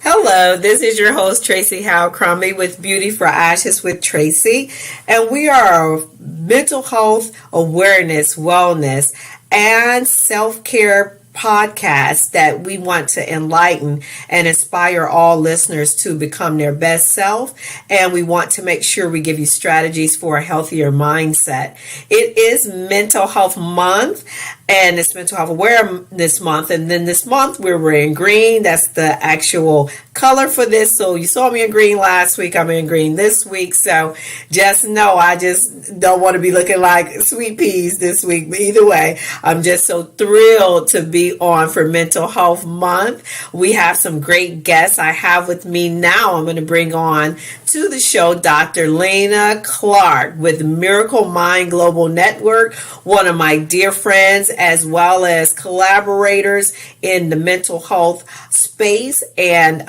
Hello, this is your host Tracy Howe Crumby with Beauty for Ashes with Tracy, and we are a mental health awareness, wellness, and self-care podcast that we want to enlighten and inspire all listeners to become their best self, and we want to make sure we give you strategies for a healthier mindset. It is Mental Health Month, and it's Mental Health Awareness Month, and then this month we're wearing green. That's the actual color for this. So you saw me in green last week, I'm in green this week, so just know I just don't want to be looking like sweet peas this week. But either way, I'm just so thrilled to be on for Mental Health Month. We have some great guests I have with me now. I'm going to bring on to the show Dr. Lena Clark with Miracle Mind Global Network, one of my dear friends as well as collaborators in the mental health space, and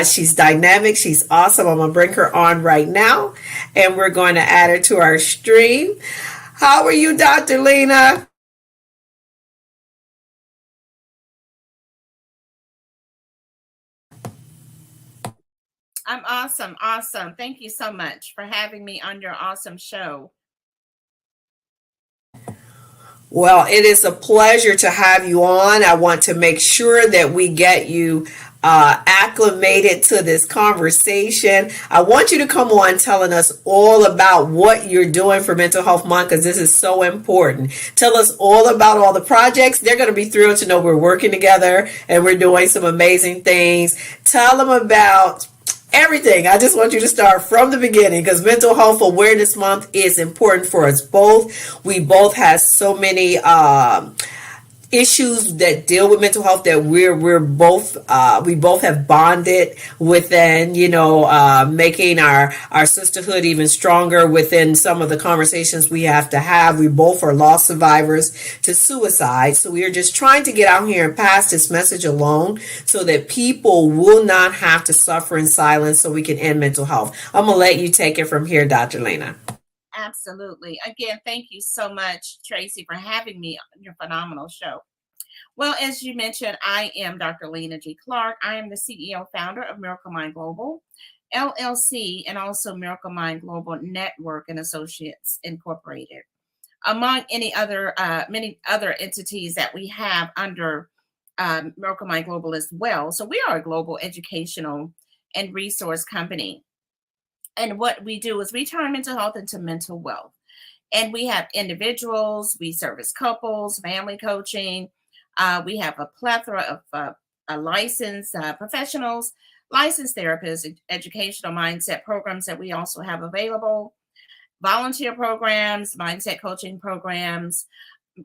she's dynamic, she's awesome. I'm going to bring her on right now, and we're going to add her to our stream. How are you, Dr. Lena? I'm awesome. Awesome. Thank you so much for having me on your awesome show. Well, it is a pleasure to have you on. I want to make sure that we get you acclimated to this conversation. I want you to come on telling us all about what you're doing for Mental Health Month, because this is so important. Tell us all about all the projects. They're going to be thrilled to know we're working together and we're doing some amazing things. Tell them about everything. I just want you to start from the beginning, because Mental Health Awareness Month is important for us both. We both have so many issues that deal with mental health that we both have bonded within, making our sisterhood even stronger within some of the conversations we have to have. We both are loss survivors to suicide. So we are just trying to get out here and pass this message along so that people will not have to suffer in silence, so we can end mental health. I'm going to let you take it from here, Dr. Lena. Absolutely. Again, thank you so much, Tracy, for having me on your phenomenal show. Well, as you mentioned, I am Dr. Lena G. Clark. I am the CEO founder of Miracle Mind Global, LLC, and also Miracle Mind Global Network and Associates Incorporated, among many other entities that we have under Miracle Mind Global as well. So we are a global educational and resource company. And what we do is we turn mental health into mental wealth. And we have individuals, we service couples, family coaching. We have a plethora of licensed professionals, licensed therapists, educational mindset programs that we also have available, volunteer programs, mindset coaching programs,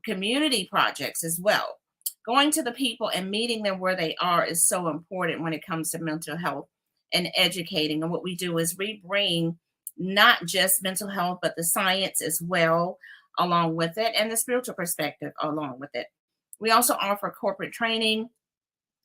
community projects as well. Going to the people and meeting them where they are is so important when it comes to mental health and educating. And what we do is we bring not just mental health, but the science as well along with it, and the spiritual perspective along with it. We also offer corporate training,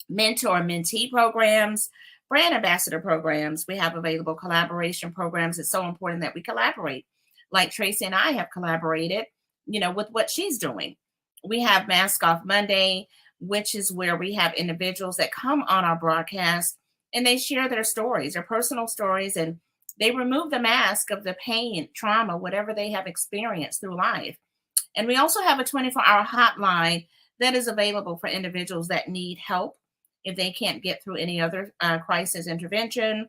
mentor mentee programs, brand ambassador programs. We have available collaboration programs. It's so important that we collaborate. Like Tracy and I have collaborated, with what she's doing. We have Mask Off Monday, which is where we have individuals that come on our broadcast and they share their stories, their personal stories, and they remove the mask of the pain, trauma, whatever they have experienced through life. And we also have a 24-hour hotline that is available for individuals that need help if they can't get through any other crisis intervention,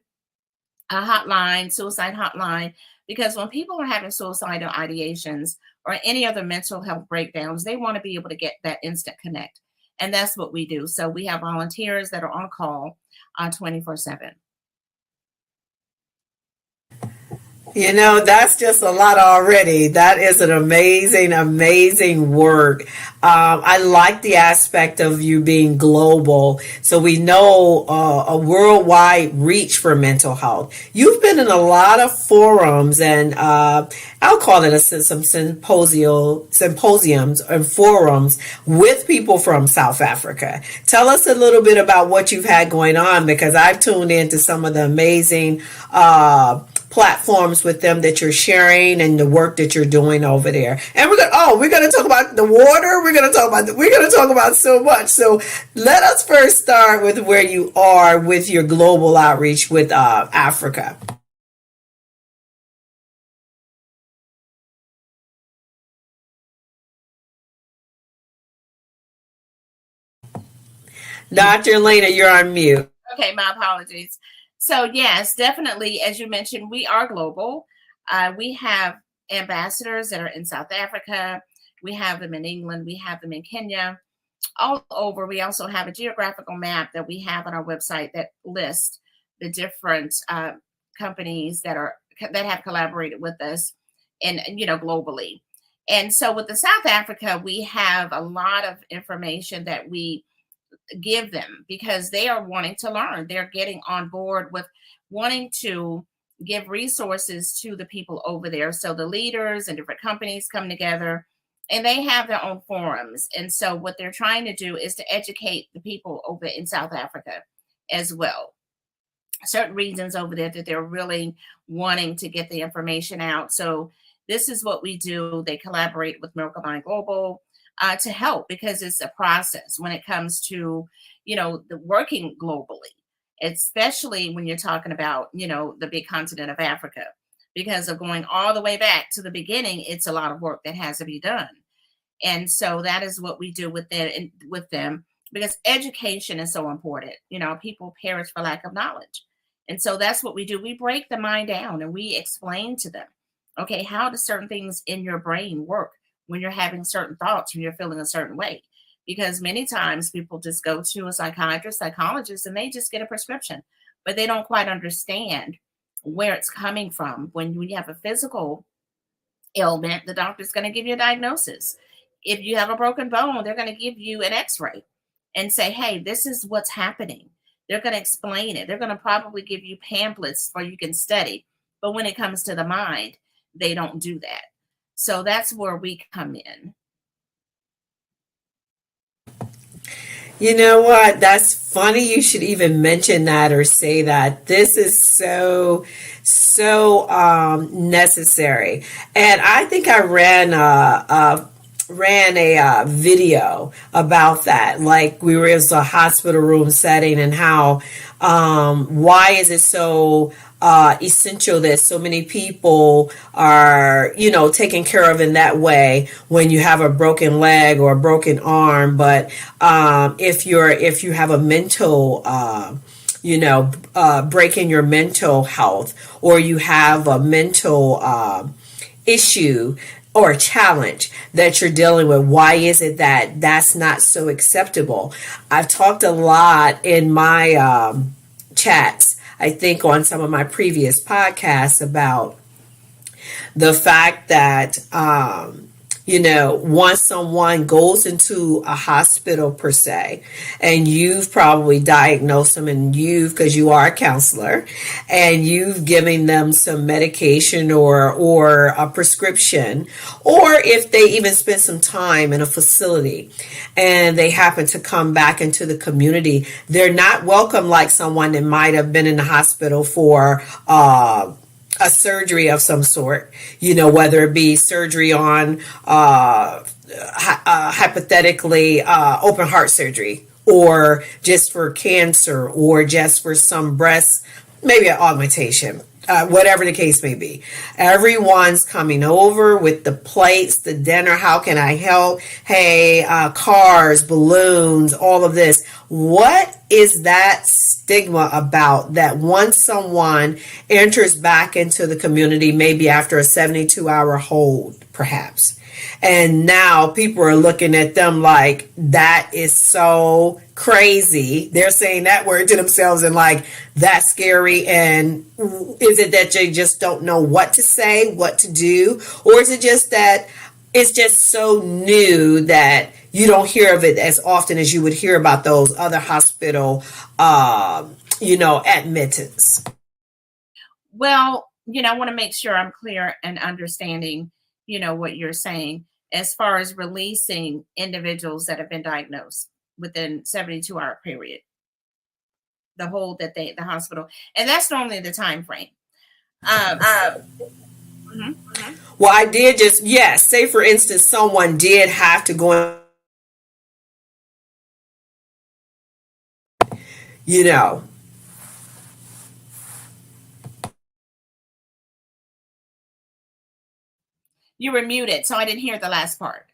a hotline, suicide hotline, because when people are having suicidal ideations or any other mental health breakdowns, they want to be able to get that instant connect. And that's what we do. So we have volunteers that are on call 24/7. You know, that's just a lot already. That is an amazing, amazing work. I like the aspect of you being global. So we know a worldwide reach for mental health. You've been in a lot of forums and I'll call it some symposiums and forums with people from South Africa. Tell us a little bit about what you've had going on because I've tuned into some of the amazing platforms with them that you're sharing and the work that you're doing over there. And we're gonna talk about the water. We're gonna talk about so much. So let us first start with where you are with your global outreach with Africa. Dr. Lena, you're on mute. Okay, my apologies. So, yes, definitely, as you mentioned, we are global. We have ambassadors that are in South Africa. We have them in England. We have them in Kenya, all over. We also have a geographical map that we have on our website that lists the different companies that have collaborated with us, and globally. And so, with the South Africa, we have a lot of information that we give them because they are wanting to learn. They're getting on board with wanting to give resources to the people over there. So the leaders and different companies come together and they have their own forums. And so what they're trying to do is to educate the people over in South Africa as well. Certain regions over there that they're really wanting to get the information out. So this is what we do. They collaborate with Miracle Mind Global to help because it's a process when it comes to, the working globally, especially when you're talking about, the big continent of Africa, because of going all the way back to the beginning. It's a lot of work that has to be done. And so that is what we do with them because education is so important. People perish for lack of knowledge. And so that's what we do. We break the mind down and we explain to them, okay, how do certain things in your brain work when you're having certain thoughts, when you're feeling a certain way? Because many times people just go to a psychiatrist, psychologist, and they just get a prescription, but they don't quite understand where it's coming from. When you have a physical ailment, the doctor's going to give you a diagnosis. If you have a broken bone, they're going to give you an x-ray and say, hey, this is what's happening. They're going to explain it. They're going to probably give you pamphlets for you can study. But when it comes to the mind, they don't do that. So that's where we come in. You know what? That's funny you should even mention that or say that. This is so necessary. And I think I ran a video about that. Like we were in a hospital room setting and how why is it so essential that so many people are, taken care of in that way when you have a broken leg or a broken arm. But if you have a mental, break in your mental health, or you have a mental issue or a challenge that you're dealing with, why is it that that's not so acceptable? I've talked a lot in my chats, I think on some of my previous podcasts, about the fact that, once someone goes into a hospital per se, and you've probably diagnosed them and because you are a counselor and you've given them some medication or a prescription, or if they even spend some time in a facility and they happen to come back into the community, they're not welcome like someone that might have been in the hospital for, a surgery of some sort, whether it be surgery on hypothetically open heart surgery, or just for cancer, or just for some breast, maybe an augmentation, whatever the case may be. Everyone's coming over with the plates, the dinner. How can I help? Hey, cars, balloons, all of this. What is that stigma about, that once someone enters back into the community, maybe after a 72-hour hold, perhaps, and now people are looking at them like that is so crazy. They're saying that word to themselves and like, that's scary. And is it that they just don't know what to say, what to do? Or is it just that it's just so new that you don't hear of it as often as you would hear about those other hospital, admittance? Well, I want to make sure I'm clear and understanding, what you're saying as far as releasing individuals that have been diagnosed within 72-hour period, the hold that the hospital, and that's normally the time frame. Mhm. Well, I did just, yes, say for instance, someone did have to go, you know, You were muted, so I didn't hear the last part.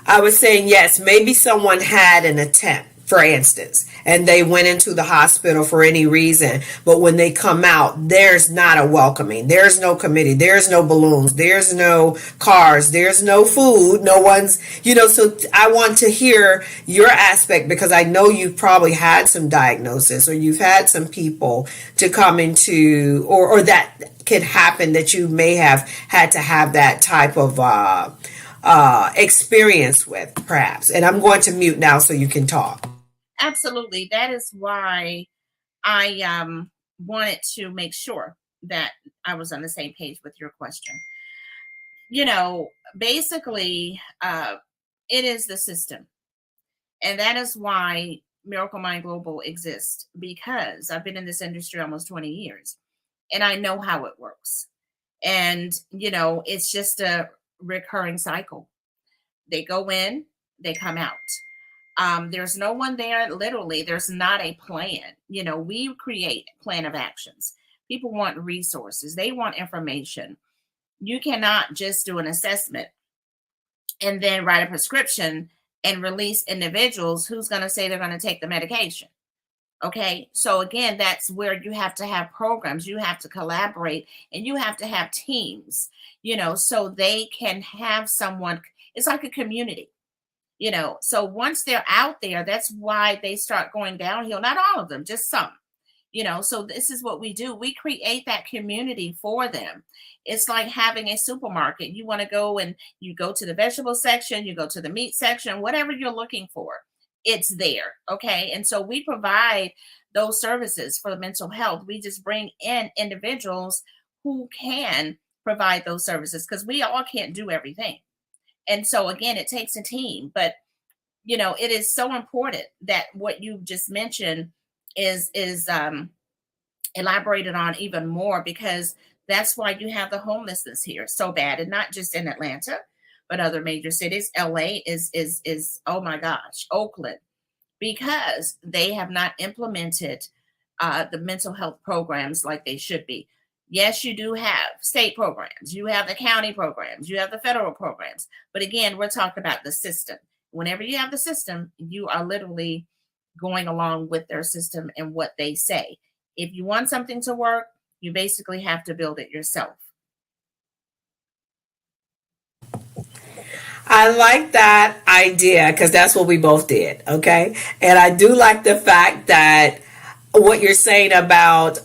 I was saying, yes, maybe someone had an attempt, for instance, and they went into the hospital for any reason. But when they come out, there's not a welcoming. There's no committee. There's no balloons. There's no cars. There's no food. No one's, so I want to hear your aspect because I know you've probably had some diagnosis or you've had some people to come into, or that could happen that you may have had to have that type of, experience with, perhaps. And I'm going to mute now so you can talk. Absolutely. That is why I wanted to make sure that I was on the same page with your question. Basically, it is the system. And that is why Miracle Mind Global exists, because I've been in this industry almost 20 years and I know how it works. And, it's just a recurring cycle. They go in, they come out. There's no one there. Literally, there's not a plan. We create plan of actions. People want resources. They want information. You cannot just do an assessment and then write a prescription and release individuals who's going to say they're going to take the medication. Okay. So again, that's where you have to have programs. You have to collaborate and you have to have teams, so they can have someone. It's like a community. So once they're out there, that's why they start going downhill. Not all of them, just some. So this is what we do. We create that community for them. It's like having a supermarket. You want to go and you go to the vegetable section, you go to the meat section, whatever you're looking for, it's there. Okay. And so we provide those services for mental health. We just bring in individuals who can provide those services because we all can't do everything. And so again, it takes a team, but it is so important that what you just mentioned is elaborated on even more, because that's why you have the homelessness here so bad, and not just in Atlanta, but other major cities. LA is oh my gosh, Oakland, because they have not implemented the mental health programs like they should be. Yes, you do have state programs, you have the county programs, you have the federal programs. But again, we're talking about the system. Whenever you have the system, you are literally going along with their system and what they say. If you want something to work, you basically have to build it yourself. I like that idea because that's what we both did. Okay. And I do like the fact that what you're saying about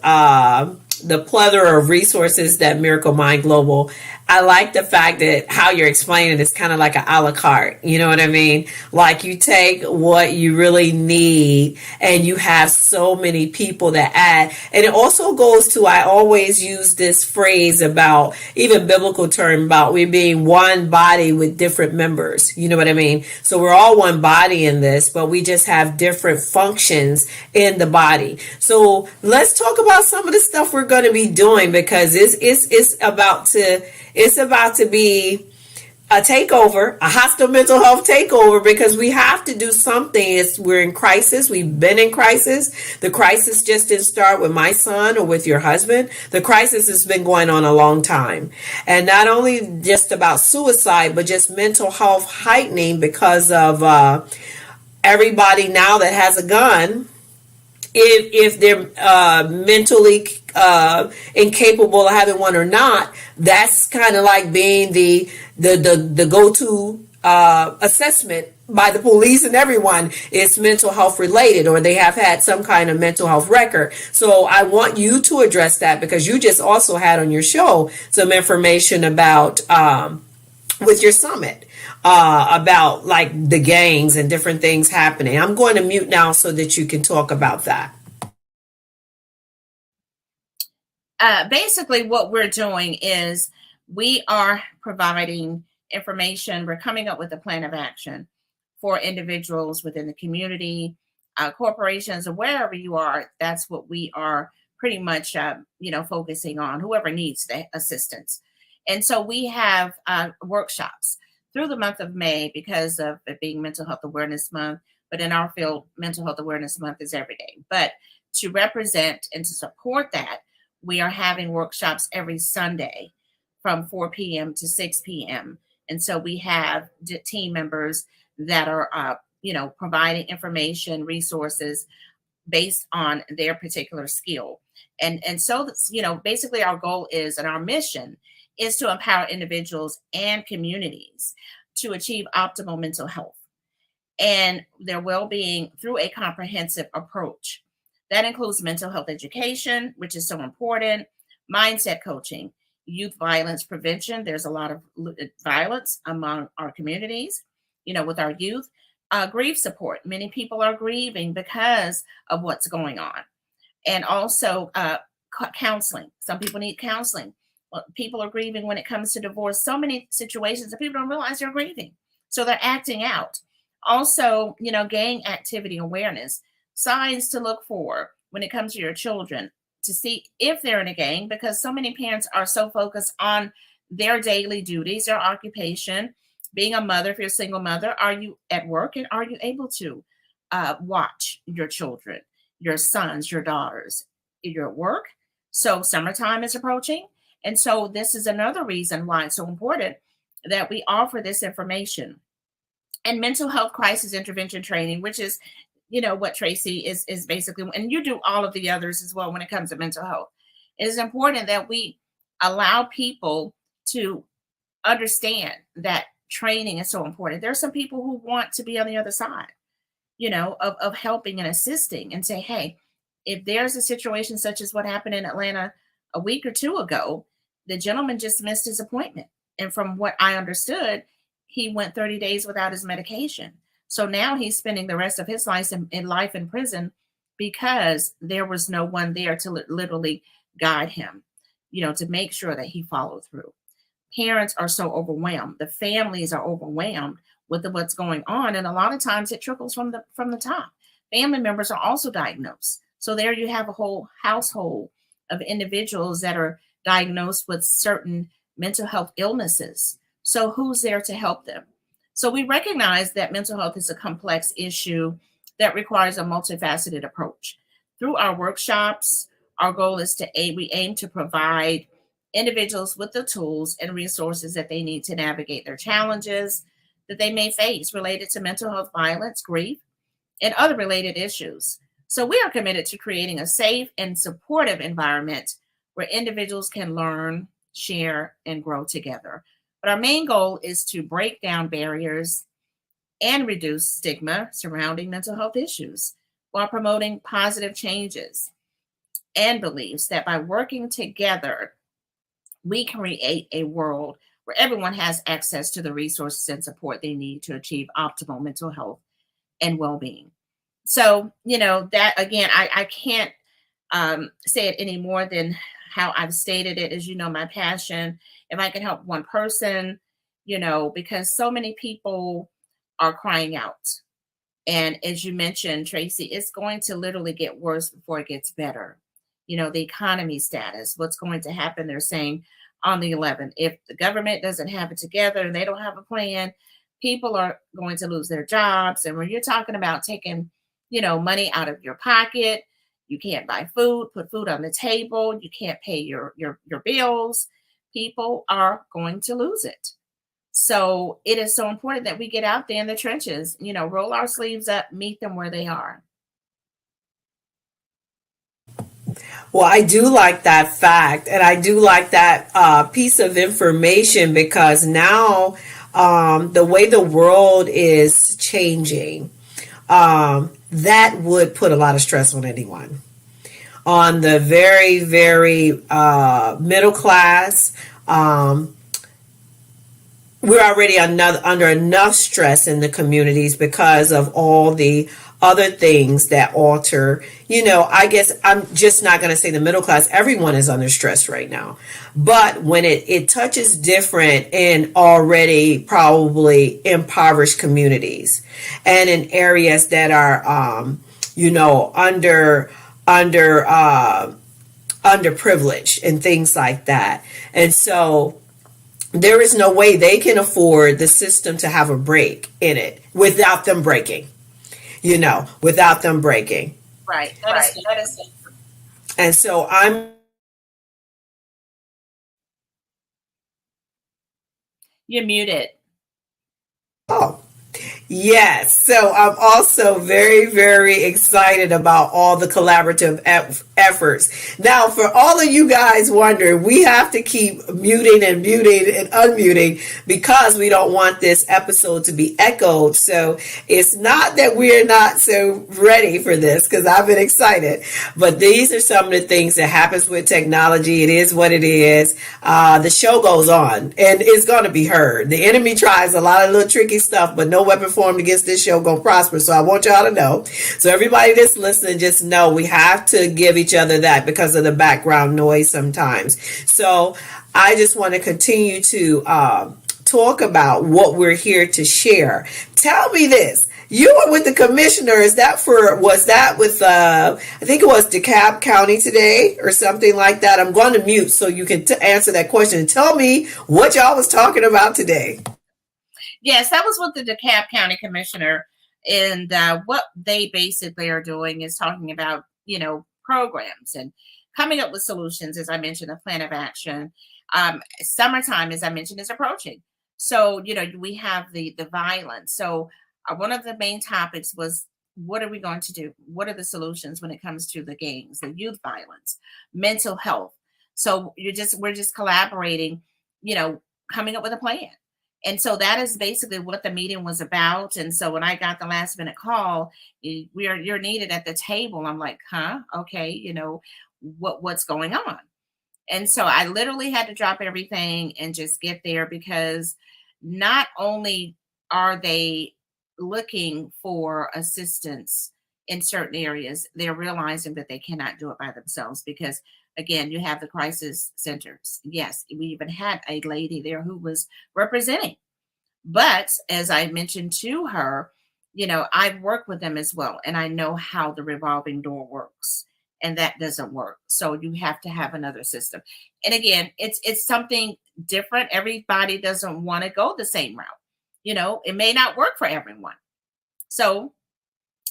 the plethora of resources that Miracle Mind Global, I like the fact that how you're explaining it's kind of like an a la carte. You know what I mean? Like you take what you really need and you have so many people that add. And it also goes to, I always use this phrase about, even biblical term, about we being one body with different members. You know what I mean? So we're all one body in this, but we just have different functions in the body. So let's talk about some of the stuff we're going to be doing, because it's about to be a takeover, a hostile mental health takeover, because we have to do something. We're in crisis. We've been in crisis. The crisis just didn't start with my son or with your husband. The crisis has been going on a long time. And not only just about suicide, but just mental health heightening because of everybody now that has a gun, if they're mentally incapable of having one or not, that's kind of like being the go-to assessment by the police and everyone. It's mental health related, or they have had some kind of mental health record. So I want you to address that, because you just also had on your show some information about with your summit about like the gangs and different things happening. I'm going to mute now so that you can talk about that. Basically, what we're doing is we are providing information. We're coming up with a plan of action for individuals within the community, corporations, or wherever you are. That's what we are pretty much, focusing on. Whoever needs the assistance, and so we have workshops through the month of May because of it being Mental Health Awareness Month. But in our field, Mental Health Awareness Month is every day. But to represent and to support that, we are having workshops every Sunday from 4 p.m. to 6 p.m. And so we have team members that are, providing information, resources based on their particular skill. And so, basically our goal is, and our mission is to empower individuals and communities to achieve optimal mental health and their well-being through a comprehensive approach. That includes mental health education, which is so important, mindset coaching, youth violence prevention. There's a lot of violence among our communities, with our youth. Grief support. Many people are grieving because of what's going on. And also counseling. Some people need counseling. Well, people are grieving when it comes to divorce. So many situations that people don't realize they're grieving. So they're acting out. Also, gang activity awareness, signs to look for when it comes to your children to see if they're in a gang, because so many parents are so focused on their daily duties, their occupation, being a mother. If you're a single mother, are you at work, and are you able to watch your children, your sons, your daughters, your work? So summertime is approaching. And so this is another reason why it's so important that we offer this information. And mental health crisis intervention training, which is, what Tracy is basically, and you do all of the others as well when it comes to mental health. It is important that we allow people to understand that training is so important. There are some people who want to be on the other side, of helping and assisting, and say, hey, if there's a situation such as what happened in Atlanta a week or two ago, the gentleman just missed his appointment. And from what I understood, he went 30 days without his medication. So now he's spending the rest of his life in prison because there was no one there to literally guide him, to make sure that he followed through. Parents are so overwhelmed. The families are overwhelmed with what's going on. And a lot of times it trickles from the top. Family members are also diagnosed. So there you have a whole household of individuals that are diagnosed with certain mental health illnesses. So who's there to help them? So we recognize that mental health is a complex issue that requires a multifaceted approach. Through our workshops, our goal is we aim to provide individuals with the tools and resources that they need to navigate their challenges that they may face related to mental health, violence, grief, and other related issues. So we are committed to creating a safe and supportive environment where individuals can learn, share, and grow together. But our main goal is to break down barriers and reduce stigma surrounding mental health issues while promoting positive changes and beliefs that by working together, we create a world where everyone has access to the resources and support they need to achieve optimal mental health and well-being. So, that again, I can't say it any more than how I've stated it. As my passion, if I can help one person, because so many people are crying out. And as you mentioned, Tracy, it's going to literally get worse before it gets better. The economy status, what's going to happen, they're saying on the 11th, if the government doesn't have it together and they don't have a plan, people are going to lose their jobs. And when you're talking about taking, money out of your pocket, you can't buy food, put food on the table, you can't pay your bills, people are going to lose it. So it is so important that we get out there in the trenches, roll our sleeves up, meet them where they are. Well, I do like that fact, and I do like that piece of information because now the way the world is changing, that would put a lot of stress on anyone. On the very, very middle class, we're already under enough stress in the communities because of all the other things that alter. I guess I'm just not going to say the middle class. Everyone is under stress right now. But when it touches different in already probably impoverished communities and in areas that are, under underprivileged and things like that. And so there is no way they can afford the system to have a break in it without them breaking, without them breaking. Right. That is. And so You're muted. oh, yes. So I'm also very, very excited about all the collaborative efforts. Now, for all of you guys wondering, we have to keep muting and muting and unmuting because we don't want this episode to be echoed. So it's not that we're not so ready for this because I've been excited. But these are some of the things that happens with technology. It is what it is. The show goes on and it's going to be heard. The enemy tries a lot of little tricky stuff, but no weapon formed against this show gonna prosper. So I want y'all to know. So everybody that's listening, just know we have to give each other that because of the background noise sometimes. So I just want to continue to talk about what we're here to share. Tell me this. You were with the commissioner. Was that with, I think it was DeKalb County today or something like that? I'm going to mute so you can answer that question and tell me what y'all was talking about today. Yes, that was with the DeKalb County Commissioner. And what they basically are doing is talking about, programs and coming up with solutions, as I mentioned, a plan of action. Summertime, as I mentioned, is approaching. So, we have the violence. So one of the main topics was, what are we going to do? What are the solutions when it comes to the gangs, the youth violence, mental health? So we're just collaborating, coming up with a plan. And so that is basically what the meeting was about. And so when I got the last minute call, you're needed at the table. I'm like, huh? Okay, what's going on? And so I literally had to drop everything and just get there because not only are they looking for assistance in certain areas, they're realizing that they cannot do it by themselves because, again, you have the crisis centers. Yes, we even had a lady there who was representing. But as I mentioned to her, I've worked with them as well, and I know how the revolving door works, and that doesn't work. So you have to have another system. And again, it's something different. Everybody doesn't want to go the same route. It may not work for everyone. So,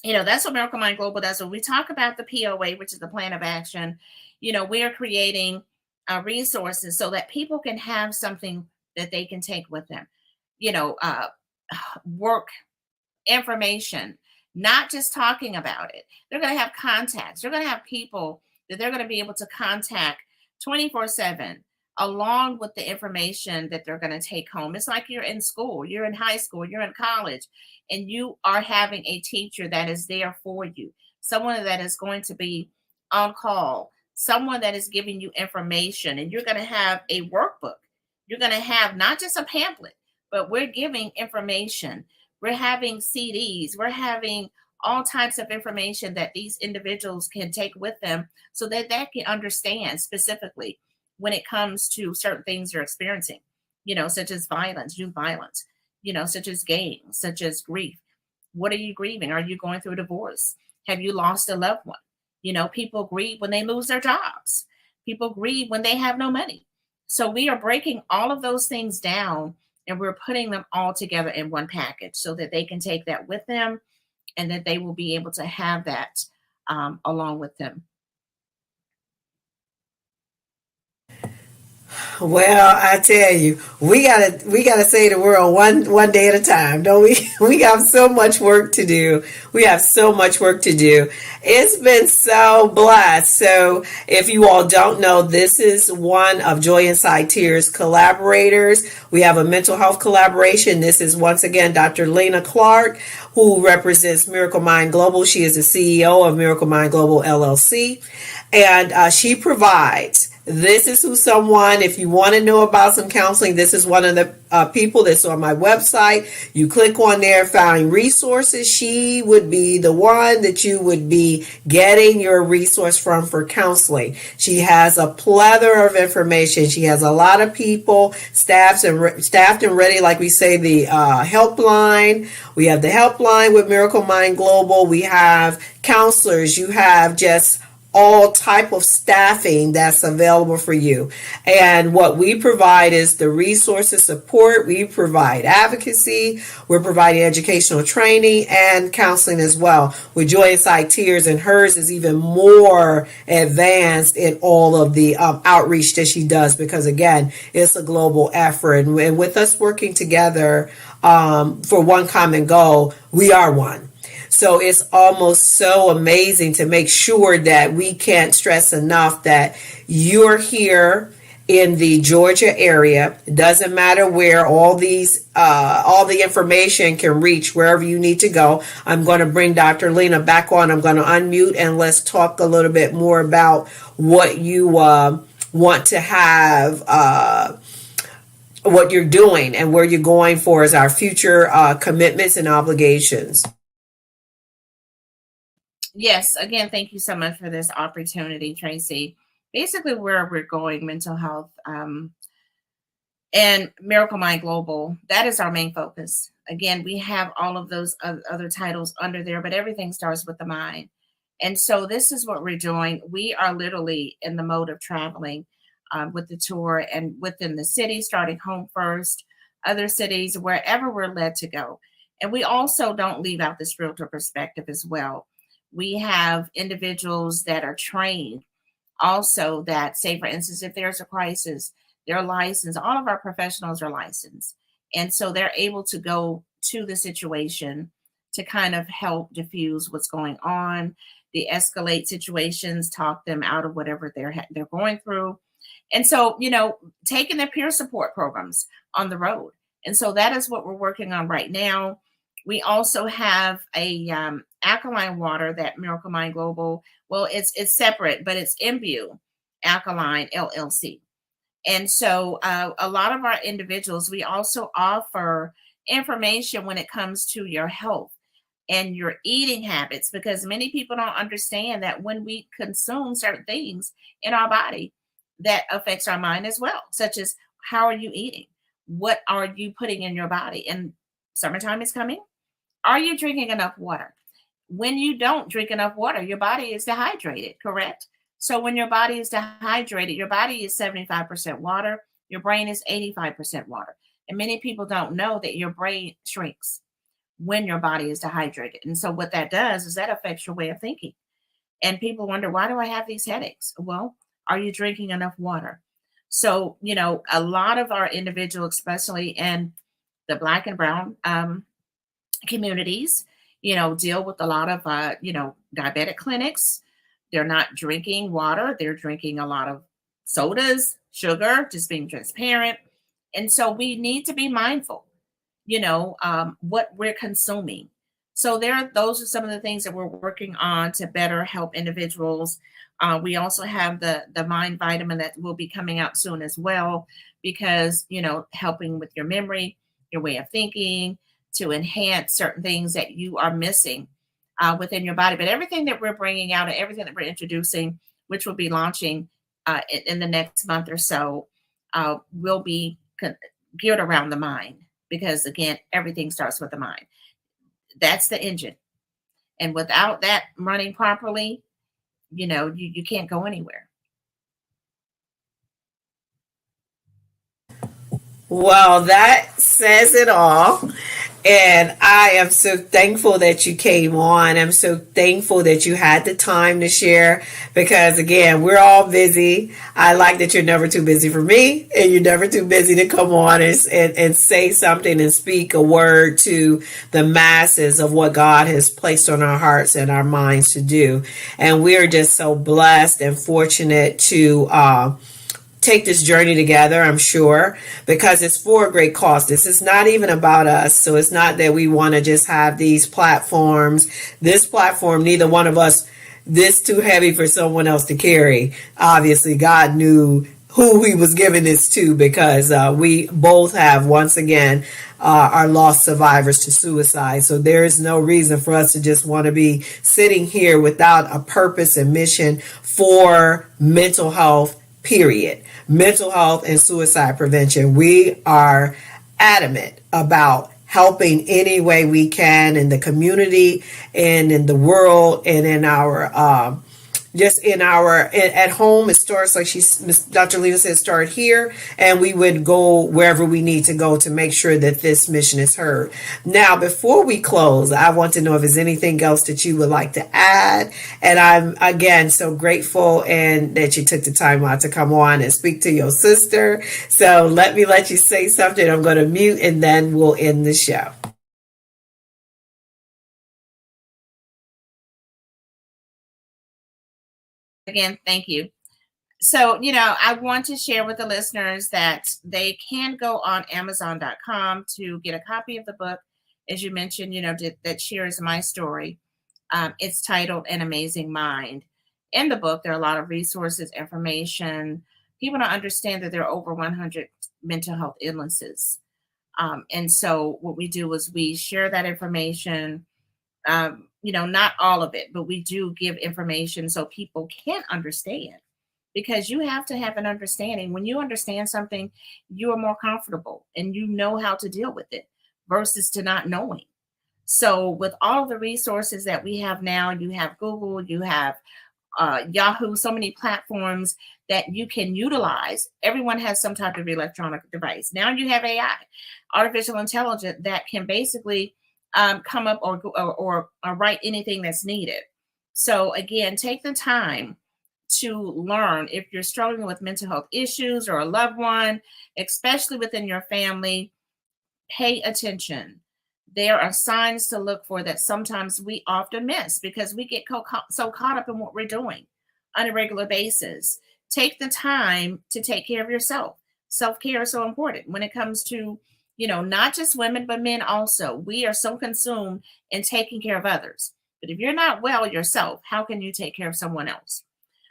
that's what Miracle Mind Global does. When we talk about the POA, which is the plan of action, we are creating resources so that people can have something that they can take with them. Work information, not just talking about it. They're going to have contacts. They're going to have people that they're going to be able to contact 24/7 along with the information that they're going to take home. It's like you're in school, you're in high school, you're in college, and you are having a teacher that is there for you, someone that is going to be on call, someone that is giving you information, and you're going to have a workbook. You're going to have not just a pamphlet, but we're giving information. We're having CDs. We're having all types of information that these individuals can take with them so that they can understand specifically when it comes to certain things they're experiencing, such as violence, youth violence, such as gangs, such as grief. What are you grieving? Are you going through a divorce? Have you lost a loved one? People grieve when they lose their jobs. People grieve when they have no money. So we are breaking all of those things down and we're putting them all together in one package so that they can take that with them and that they will be able to have that along with them. Well, I tell you, we gotta save the world one day at a time, don't we? We have so much work to do. We have so much work to do. It's been so blessed. So, if you all don't know, this is one of Joy Inside Tears collaborators. We have a mental health collaboration. This is once again Dr. Lena Clark, who represents Miracle Mind Global. She is the CEO of Miracle Mind Global LLC, and she provides. This is who someone, if you want to know about some counseling, this is one of the people that's on my website. You click on there, find resources. She would be the one that you would be getting your resource from for counseling. She has a plethora of information. She has a lot of people, staffed and ready, like we say, the helpline. We have the helpline with Miracle Mind Global. We have counselors. You have just all type of staffing that's available for you. And what we provide is the resources, support. We provide advocacy. We're providing educational training and counseling as well. With Joy Inside Tears, and hers is even more advanced in all of the outreach that she does, because again, it's a global effort. And with us working together for one common goal, we are one. So it's almost so amazing to make sure that we can't stress enough that you're here in the Georgia area. It doesn't matter where all the information can reach, wherever you need to go. I'm going to bring Dr. Lena back on. I'm going to unmute and let's talk a little bit more about what you want to have, what you're doing and where you're going for as our future commitments and obligations. Yes, again, thank you so much for this opportunity, Tracy. Basically, where we're going, mental health and Miracle Mind Global, that is our main focus. Again, we have all of those other titles under there, but everything starts with the mind. And so, this is what we're doing. We are literally in the mode of traveling with the tour and within the city, starting home first, other cities, wherever we're led to go. And we also don't leave out the spiritual perspective as well. We have individuals that are trained also that, say, for instance, if there's a crisis, they're licensed. All of our professionals are licensed. And so they're able to go to the situation to kind of help diffuse what's going on, de-escalate situations, talk them out of whatever they're going through. And so, taking their peer support programs on the road. And so that is what we're working on right now. We also have a alkaline water that Miracle Mind Global, well, it's separate, but it's Imbue Alkaline LLC. And so a lot of our individuals, we also offer information when it comes to your health and your eating habits, because many people don't understand that when we consume certain things in our body, that affects our mind as well, such as how are you eating? What are you putting in your body? And summertime is coming. Are you drinking enough water? When you don't drink enough water, your body is dehydrated, correct? So when your body is dehydrated, your body is 75% water, your brain is 85% water. And many people don't know that your brain shrinks when your body is dehydrated. And so what that does is that affects your way of thinking. And people wonder, why do I have these headaches? Well, are you drinking enough water? So, a lot of our individuals, especially in the Black and Brown communities, deal with a lot of, diabetic clinics. They're not drinking water. They're drinking a lot of sodas, sugar, just being transparent. And so we need to be mindful, what we're consuming. So those are some of the things that we're working on to better help individuals. We also have the mind vitamin that will be coming out soon as well, because, helping with your memory, your way of thinking, to enhance certain things that you are missing within your body. But everything that we're bringing out and everything that we're introducing, which will be launching in the next month or so, will be geared around the mind, because again, everything starts with the mind. That's the engine. And without that running properly, you can't go anywhere. Well, that says it all. And I am so thankful that you came on. I'm so thankful that you had the time to share because, again, we're all busy. I like that you're never too busy for me and you're never too busy to come on and say something and speak a word to the masses of what God has placed on our hearts and our minds to do. And we are just so blessed and fortunate to take this journey together, I'm sure, because it's for a great cause. This is not even about us. So it's not that we want to just have these platforms. This platform, neither one of us, this too heavy for someone else to carry. Obviously, God knew who he was giving this to because we both have, once again, are lost survivors to suicide. So there is no reason for us to just want to be sitting here without a purpose and mission for mental health, period. Mental health and suicide prevention. We are adamant about helping any way we can in the community and in the world and in our just in our at home. It starts like Dr. Lena said, start here, and we would go wherever we need to go to make sure that this mission is heard. Now, before we close, I want to know if there's anything else that you would like to add. And I'm again so grateful and that you took the time out to come on and speak to your sister. So let you say something. I'm going to mute and then we'll end the show. Again, thank you. So, I want to share with the listeners that they can go on Amazon.com to get a copy of the book, as you mentioned, that shares my story. It's titled An Amazing Mind. In the book, there are a lot of resources, information. People don't understand that there are over 100 mental health illnesses. And so what we do is we share that information. Not all of it, but we do give information so people can understand, because you have to have an understanding. When you understand something, you are more comfortable and you know how to deal with it versus to not knowing. So with all the resources that we have now, you have Google, you have Yahoo, so many platforms that you can utilize. Everyone has some type of electronic device. Now you have AI, artificial intelligence, that can basically come up or write anything that's needed. So again, take the time to learn. If you're struggling with mental health issues or a loved one, especially within your family, pay attention. There are signs to look for that sometimes we often miss because we get so caught up in what we're doing on a regular basis. Take the time to take care of yourself. Self-care is so important when it comes to, not just women, but men also. We are so consumed in taking care of others. But if you're not well yourself, how can you take care of someone else?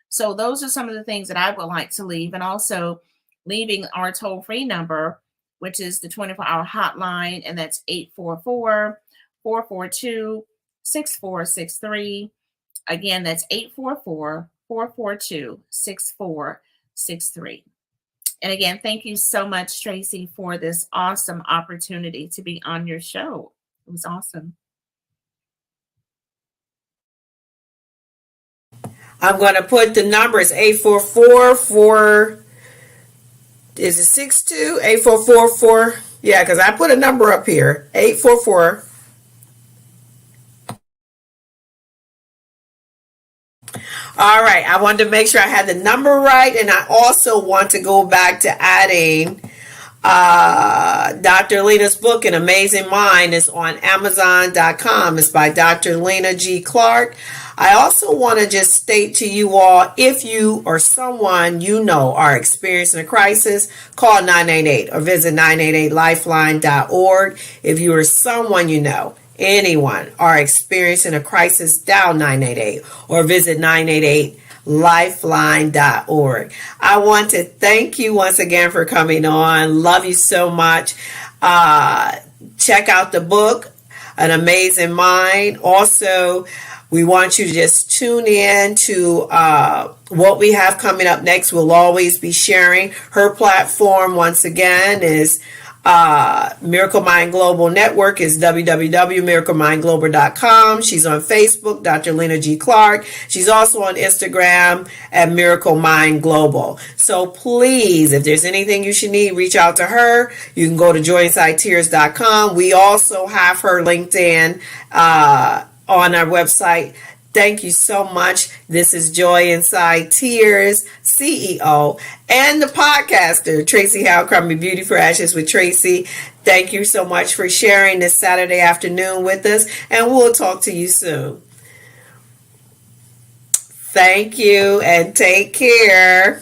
So those are some of the things that I would like to leave, and also leaving our toll-free number, which is the 24-hour hotline, and that's 844-442-6463. Again, that's 844-442-6463. And again, thank you so much, Tracy, for this awesome opportunity to be on your show. It was awesome. I'm going to put the numbers 844 is it 62 8444? Yeah, because I put a number up here, 844. All right, I wanted to make sure I had the number right, and I also want to go back to adding Dr. Lena's book, An Amazing Mind, is on Amazon.com. It's by Dr. Lena G. Clark. I also want to just state to you all, if you or someone you know are experiencing a crisis, call 988 or visit 988lifeline.org. If you or someone you know, anyone, are experiencing a crisis, dial 988 or visit 988lifeline.org. I want to thank you once again for coming on. Love you so much. Check out the book, An Amazing Mind. Also, we want you to just tune in to what we have coming up next. We'll always be sharing. Her platform, once again, is Miracle Mind Global Network is www.miraclemindglobal.com. She's on Facebook, Dr. Lena G. Clark. She's also on Instagram at Miracle Mind Global. So please, if there's anything you should need, reach out to her. You can go to joyinsidetears.com. We also have her LinkedIn on our website. Thank you so much. This is Joy Inside Tears, CEO, and the podcaster, Tracy Howe, Crummy Beauty for Ashes with Tracy. Thank you so much for sharing this Saturday afternoon with us, and we'll talk to you soon. Thank you, and take care.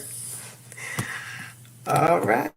All right.